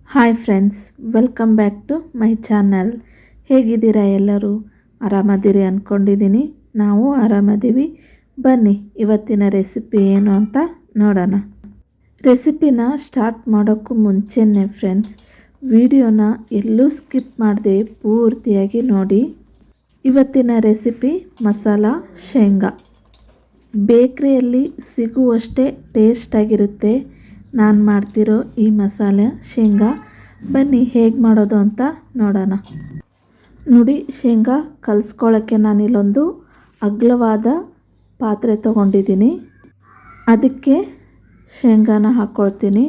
Hi friends, welcome back to my channel. ಹೇಗಿದ್ದೀರಾ ಎಲ್ಲರೂ? ಆರಾಮದಿರಿ ಅಂದ್ಕೊಂಡಿದ್ದೀನಿ. ನಾವು ಆರಾಮದ್ದೀವಿ. ಬನ್ನಿ ಇವತ್ತಿನ ರೆಸಿಪಿ ಏನು ಅಂತ ನೋಡೋಣ. ರೆಸಿಪಿನ ಸ್ಟಾರ್ಟ್ ಮಾಡೋಕ್ಕೂ ಮುಂಚೆನೇ ಫ್ರೆಂಡ್ಸ್, ವಿಡಿಯೋನ ಎಲ್ಲೂ ಸ್ಕಿಪ್ ಮಾಡದೆ ಪೂರ್ತಿಯಾಗಿ ನೋಡಿ. ಇವತ್ತಿನ ರೆಸಿಪಿ ಮಸಾಲ ಶೇಂಗಾ. ಬೇಕ್ರಿಯಲ್ಲಿ ಸಿಗುವಷ್ಟೇ ಟೇಸ್ಟಾಗಿರುತ್ತೆ ನಾನು ಮಾಡ್ತಿರೋ ಈ ಮಸಾಲೆ ಶೇಂಗಾ. ಬನ್ನಿ ಹೇಗೆ ಮಾಡೋದು ಅಂತ ನೋಡೋಣ. ನೋಡಿ, ಶೇಂಗಾ ಕಲಿಸ್ಕೊಳ್ಳೋಕ್ಕೆ ನಾನಿಲ್ಲೊಂದು ಅಗಲವಾದ ಪಾತ್ರೆ ತೊಗೊಂಡಿದ್ದೀನಿ. ಅದಕ್ಕೆ ಶೇಂಗಾನ ಹಾಕ್ಕೊಳ್ತೀನಿ.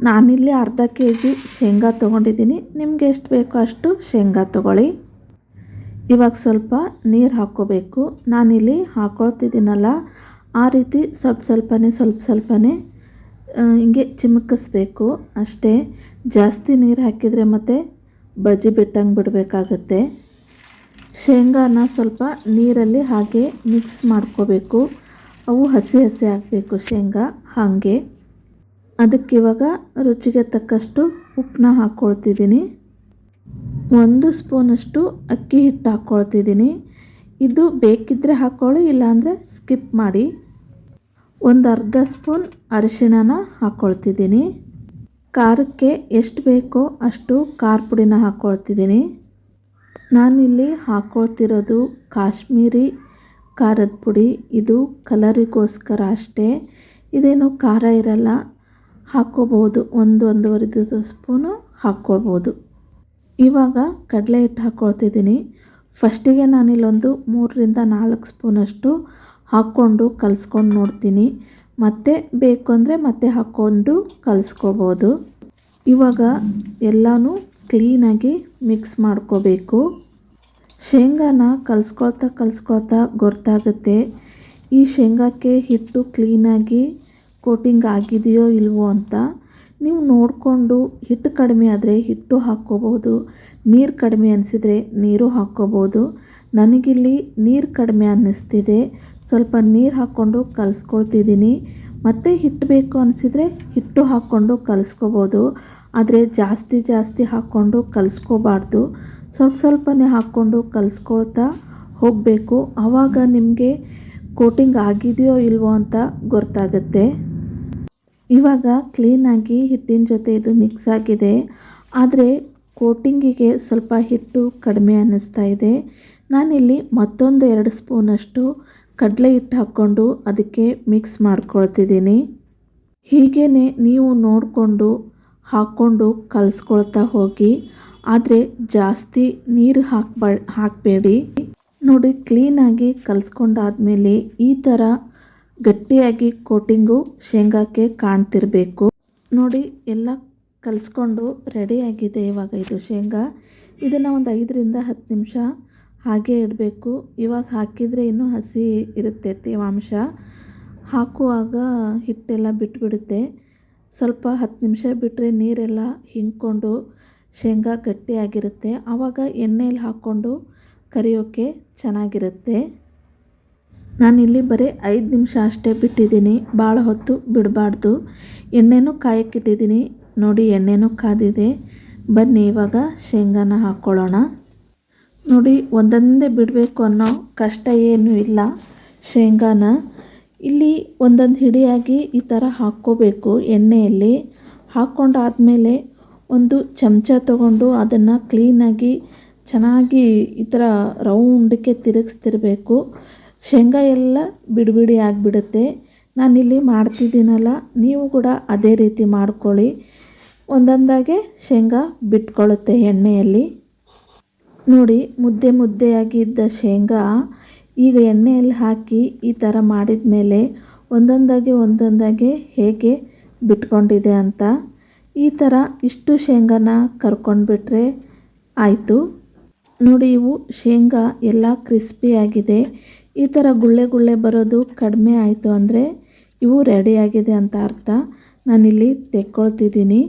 ನಾನಿಲ್ಲಿ ಅರ್ಧ ಕೆಜಿ ಶೇಂಗಾ ತೊಗೊಂಡಿದ್ದೀನಿ. ನಿಮಗೆ ಎಷ್ಟು ಬೇಕೋ ಅಷ್ಟು ಶೇಂಗಾ ತೊಗೊಳ್ಳಿ. ಇವಾಗ ಸ್ವಲ್ಪ ನೀರು ಹಾಕ್ಕೋಬೇಕು. ನಾನಿಲ್ಲಿ ಹಾಕ್ಕೊಳ್ತಿದ್ದೀನಲ್ಲ, ಆ ರೀತಿ ಸ್ವಲ್ಪ ಸ್ವಲ್ಪನೇ ಹಿಂಗೆ ಚಿಮುಕಿಸ್ಬೇಕು ಅಷ್ಟೇ. ಜಾಸ್ತಿ ನೀರು ಹಾಕಿದರೆ ಮತ್ತೆ ಬಜ್ಜಿ ಬಿಟ್ಟಂಗೆ ಬಿಡಬೇಕಾಗತ್ತೆ. ಶೇಂಗಾನ ಸ್ವಲ್ಪ ನೀರಲ್ಲಿ ಹಾಗೆ ಮಿಕ್ಸ್ ಮಾಡ್ಕೋಬೇಕು. ಅವು ಹಸಿ ಆಗಬೇಕು ಶೇಂಗಾ ಹಾಗೆ. ಅದಕ್ಕಿವಾಗ ರುಚಿಗೆ ತಕ್ಕಷ್ಟು ಉಪ್ಪನ್ನ ಹಾಕ್ಕೊಳ್ತಿದ್ದೀನಿ. 1 ಸ್ಪೂನಷ್ಟು ಅಕ್ಕಿ ಹಿಟ್ಟು ಹಾಕ್ಕೊಳ್ತಿದ್ದೀನಿ. ಇದು ಬೇಕಿದ್ದರೆ ಹಾಕ್ಕೊಳ್ಳಿ, ಇಲ್ಲಾಂದರೆ ಸ್ಕಿಪ್ ಮಾಡಿ. ಒಂದು ಅರ್ಧ ಸ್ಪೂನ್ ಅರಿಶಿಣನ ಹಾಕ್ಕೊಳ್ತಿದ್ದೀನಿ. ಖಾರಕ್ಕೆ ಎಷ್ಟು ಬೇಕೋ ಅಷ್ಟು ಖಾರ ಪುಡಿನ ಹಾಕ್ಕೊಳ್ತಿದ್ದೀನಿ. ನಾನಿಲ್ಲಿ ಹಾಕ್ಕೊಳ್ತಿರೋದು ಕಾಶ್ಮೀರಿ ಖಾರದ ಪುಡಿ. ಇದು ಕಲರಿಗೋಸ್ಕರ ಅಷ್ಟೇ, ಇದೇನು ಖಾರ ಇರಲ್ಲ. ಹಾಕ್ಕೋಬೋದು, 1-1.5 ಸ್ಪೂನು ಹಾಕ್ಕೊಳ್ಬೋದು. ಇವಾಗ ಕಡಲೆ ಹಿಟ್ಟು ಹಾಕ್ಕೊಳ್ತಿದ್ದೀನಿ. ಫಸ್ಟಿಗೆ ನಾನಿಲ್ಲೊಂದು 3-4 ಸ್ಪೂನಷ್ಟು ಹಾಕ್ಕೊಂಡು ಕಲಿಸ್ಕೊಂಡು ನೋಡ್ತೀನಿ. ಮತ್ತೆ ಬೇಕು ಅಂದರೆ ಮತ್ತೆ ಹಾಕ್ಕೊಂಡು ಕಲಿಸ್ಕೋಬೋದು. ಇವಾಗ ಎಲ್ಲನೂ ಕ್ಲೀನಾಗಿ ಮಿಕ್ಸ್ ಮಾಡ್ಕೋಬೇಕು. ಶೇಂಗಾನ ಕಲಿಸ್ಕೊಳ್ತಾ ಗೊತ್ತಾಗುತ್ತೆ ಈ ಶೇಂಗಾಕ್ಕೆ ಹಿಟ್ಟು ಕ್ಲೀನಾಗಿ ಕೋಟಿಂಗ್ ಆಗಿದೆಯೋ ಇಲ್ವೋ ಅಂತ. ನೀವು ನೋಡಿಕೊಂಡು ಹಿಟ್ಟು ಕಡಿಮೆ ಆದರೆ ಹಿಟ್ಟು ಹಾಕ್ಕೋಬೋದು, ನೀರು ಕಡಿಮೆ ಅನಿಸಿದರೆ ನೀರು ಹಾಕ್ಕೋಬೋದು. ನನಗಿಲ್ಲಿ ನೀರು ಕಡಿಮೆ ಅನ್ನಿಸ್ತಿದೆ, ಸ್ವಲ್ಪ ನೀರು ಹಾಕ್ಕೊಂಡು ಕಲಿಸ್ಕೊಳ್ತಿದ್ದೀನಿ. ಮತ್ತು ಹಿಟ್ಟು ಬೇಕು ಅನಿಸಿದರೆ ಹಿಟ್ಟು ಹಾಕ್ಕೊಂಡು ಕಲಿಸ್ಕೋಬೋದು. ಆದರೆ ಜಾಸ್ತಿ ಹಾಕ್ಕೊಂಡು ಕಲಿಸ್ಕೋಬಾರ್ದು. ಸ್ವಲ್ಪನೇ ಹಾಕ್ಕೊಂಡು ಕಲಿಸ್ಕೊಳ್ತಾ ಹೋಗಬೇಕು. ಆವಾಗ ನಿಮಗೆ ಕೋಟಿಂಗ್ ಆಗಿದೆಯೋ ಇಲ್ವೋ ಅಂತ ಗೊತ್ತಾಗುತ್ತೆ. ಇವಾಗ ಕ್ಲೀನಾಗಿ ಹಿಟ್ಟಿನ ಜೊತೆ ಇದು ಮಿಕ್ಸ್ ಆಗಿದೆ. ಆದರೆ ಕೋಟಿಂಗಿಗೆ ಸ್ವಲ್ಪ ಹಿಟ್ಟು ಕಡಿಮೆ ಅನ್ನಿಸ್ತಾ ಇದೆ. ನಾನಿಲ್ಲಿ ಮತ್ತೊಂದು 2 ಸ್ಪೂನಷ್ಟು ಕಡಲೆ ಹಿಟ್ಟು ಹಾಕ್ಕೊಂಡು ಅದಕ್ಕೆ ಮಿಕ್ಸ್ ಮಾಡ್ಕೊಳ್ತಿದ್ದೀನಿ. ಹೀಗೇ ನೀವು ನೋಡಿಕೊಂಡು ಹಾಕ್ಕೊಂಡು ಕಲಿಸ್ಕೊಳ್ತಾ ಹೋಗಿ. ಆದರೆ ಜಾಸ್ತಿ ನೀರು ಹಾಕಬೇಡಿ. ನೋಡಿ, ಕ್ಲೀನಾಗಿ ಕಲಿಸ್ಕೊಂಡಾದ್ಮೇಲೆ ಈ ಥರ ಗಟ್ಟಿಯಾಗಿ ಕೋಟಿಂಗು ಶೇಂಗಾಕ್ಕೆ ಕಾಣ್ತಿರಬೇಕು. ನೋಡಿ, ಎಲ್ಲ ಕಲಿಸ್ಕೊಂಡು ರೆಡಿಯಾಗಿದೆ. ಇವಾಗ ಇದು ಶೇಂಗಾ, ಇದನ್ನು ಒಂದು 5-10 ನಿಮಿಷ ಹಾಗೆ ಇಡಬೇಕು. ಇವಾಗ ಹಾಕಿದರೆ ಇನ್ನೂ ಹಸಿ ಇರುತ್ತೆ ತೇವಾಂಶ. ಹಾಕುವಾಗ ಹಿಟ್ಟೆಲ್ಲ ಬಿಟ್ಬಿಡುತ್ತೆ. ಸ್ವಲ್ಪ 10 ನಿಮಿಷ ಬಿಟ್ಟರೆ ನೀರೆಲ್ಲ ಹಿಂಡ್ಕೊಂಡು ಶೇಂಗಾ ಗಟ್ಟಿಯಾಗಿರುತ್ತೆ. ಆವಾಗ ಎಣ್ಣೆಯಲ್ಲಿ ಹಾಕ್ಕೊಂಡು ಕರಿಯೋಕ್ಕೆ ಚೆನ್ನಾಗಿರುತ್ತೆ. ನಾನಿಲ್ಲಿ ಬರೀ 5 ನಿಮಿಷ ಅಷ್ಟೇ ಬಿಟ್ಟಿದ್ದೀನಿ, ಭಾಳ ಹೊತ್ತು ಬಿಡಬಾರ್ದು. ಎಣ್ಣೆನೂ ಕಾಯಕ್ಕಿಟ್ಟಿದ್ದೀನಿ. ನೋಡಿ, ಎಣ್ಣೆನೂ ಕಾದಿದೆ. ಬನ್ನಿ ಇವಾಗ ಶೇಂಗಾನ ಹಾಕ್ಕೊಳ್ಳೋಣ. ನೋಡಿ, ಒಂದೊಂದೇ ಬಿಡಬೇಕು ಅನ್ನೋ ಕಷ್ಟ ಏನೂ ಇಲ್ಲ. ಶೇಂಗಾನ ಇಲ್ಲಿ ಒಂದೊಂದು ಹಿಡಿಯಾಗಿ ಈ ಥರ ಹಾಕ್ಕೋಬೇಕು. ಎಣ್ಣೆಯಲ್ಲಿ ಹಾಕ್ಕೊಂಡಾದಮೇಲೆ ಒಂದು ಚಮಚ ತೊಗೊಂಡು ಅದನ್ನು ಕ್ಲೀನಾಗಿ ಚೆನ್ನಾಗಿ ಈ ಥರ ರೌಂಡಕ್ಕೆ ತಿರುಗಿಸ್ತಿರ್ಬೇಕು. ಶೇಂಗಾ ಎಲ್ಲ ಬಿಡಿ ಆಗಿಬಿಡುತ್ತೆ. ನಾನಿಲ್ಲಿ ಮಾಡ್ತಿದ್ದೀನಲ್ಲ, ನೀವು ಕೂಡ ಅದೇ ರೀತಿ ಮಾಡ್ಕೊಳ್ಳಿ. ಒಂದೊಂದಾಗೆ ಶೇಂಗಾ ಬಿಟ್ಕೊಳ್ಳುತ್ತೆ ಎಣ್ಣೆಯಲ್ಲಿ. ನೋಡಿ, ಮುದ್ದೆಯಾಗಿ ಇದ್ದ ಶೇಂಗಾ ಈಗ ಎಣ್ಣೆಯಲ್ಲಿ ಹಾಕಿ ಈ ಥರ ಮಾಡಿದ ಮೇಲೆ ಒಂದೊಂದಾಗೆ ಹೇಗೆ ಬಿಟ್ಕೊಂಡಿದೆ ಅಂತ. ಈ ಥರ ಇಷ್ಟು ಶೇಂಗಾನ ಕರ್ಕೊಂಡ್ಬಿಟ್ರೆ ಆಯಿತು. ನೋಡಿ, ಇವು ಶೇಂಗಾ ಎಲ್ಲ ಕ್ರಿಸ್ಪಿಯಾಗಿದೆ. ಈ ಥರ ಗುಳ್ಳೆ ಬರೋದು ಕಡಿಮೆ ಆಯಿತು ಅಂದರೆ ಇವು ರೆಡಿಯಾಗಿದೆ ಅಂತ ಅರ್ಥ. ನಾನಿಲ್ಲಿ ತೆಕ್ಕೊಳ್ತಿದ್ದೀನಿ.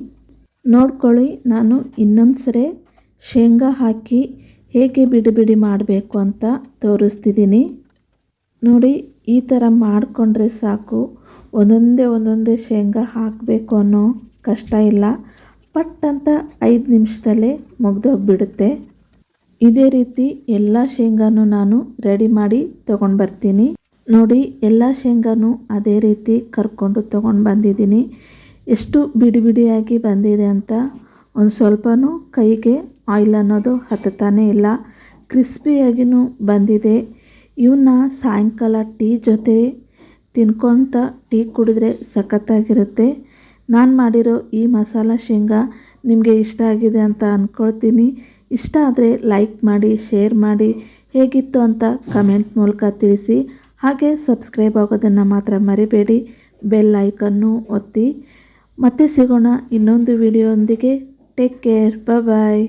ನೋಡ್ಕೊಳ್ಳಿ, ನಾನು ಇನ್ನೊಂದು ಸರಿ ಶೇಂಗಾ ಹಾಕಿ ಹೇಗೆ ಬಿಡಿ ಮಾಡಬೇಕು ಅಂತ ತೋರಿಸ್ತಿದ್ದೀನಿ. ನೋಡಿ, ಈ ಥರ ಮಾಡಿಕೊಂಡ್ರೆ ಸಾಕು. ಒಂದೊಂದೇ ಶೇಂಗಾ ಹಾಕಬೇಕು ಅನ್ನೋ ಕಷ್ಟ ಇಲ್ಲ. ಪಟ್ ಅಂತ 5 ನಿಮಿಷದಲ್ಲೇ ಮುಗ್ದೋಗ್ಬಿಡುತ್ತೆ. ಇದೇ ರೀತಿ ಎಲ್ಲ ಶೇಂಗಾನು ನಾನು ರೆಡಿ ಮಾಡಿ ತೊಗೊಂಡು ಬರ್ತೀನಿ. ನೋಡಿ, ಎಲ್ಲ ಶೇಂಗಾನು ಅದೇ ರೀತಿ ಕರ್ಕೊಂಡು ತೊಗೊಂಡು ಬಂದಿದ್ದೀನಿ. ಎಷ್ಟು ಬಿಡಿ ಬಿಡಿಯಾಗಿ ಬಂದಿದೆ ಅಂತ ಒಂದು ಸ್ವಲ್ಪನೂ ಕೈಗೆ ಆಯಿಲ್ ಅನ್ನೋದು ಹತ್ತತಾನೇ ಇಲ್ಲ. ಕ್ರಿಸ್ಪಿಯಾಗಿಯೂ ಬಂದಿದೆ. ಇವನ್ನ ಸಾಯಂಕಾಲ ಟೀ ಜೊತೆ ತಿನ್ಕೊತ ಟೀ ಕುಡಿದ್ರೆ ಸಖತ್ತಾಗಿರುತ್ತೆ. ನಾನು ಮಾಡಿರೋ ಈ ಮಸಾಲ ಶೇಂಗಾ ನಿಮಗೆ ಇಷ್ಟ ಆಗಿದೆ ಅಂತ ಅಂದ್ಕೊಳ್ತೀನಿ. ಇಷ್ಟ ಆದರೆ ಲೈಕ್ ಮಾಡಿ, ಶೇರ್ ಮಾಡಿ, ಹೇಗಿತ್ತು ಅಂತ ಕಮೆಂಟ್ ಮೂಲಕ ತಿಳಿಸಿ. ಹಾಗೆ ಸಬ್ಸ್ಕ್ರೈಬ್ ಆಗೋದನ್ನು ಮಾತ್ರ ಮರಿಬೇಡಿ. ಬೆಲ್ ಐಕನ್ನು ಒತ್ತಿ. ಮತ್ತೆ ಸಿಗೋಣ ಇನ್ನೊಂದು ವಿಡಿಯೋದೊಂದಿಗೆ. Take care. ಬಾಯ್.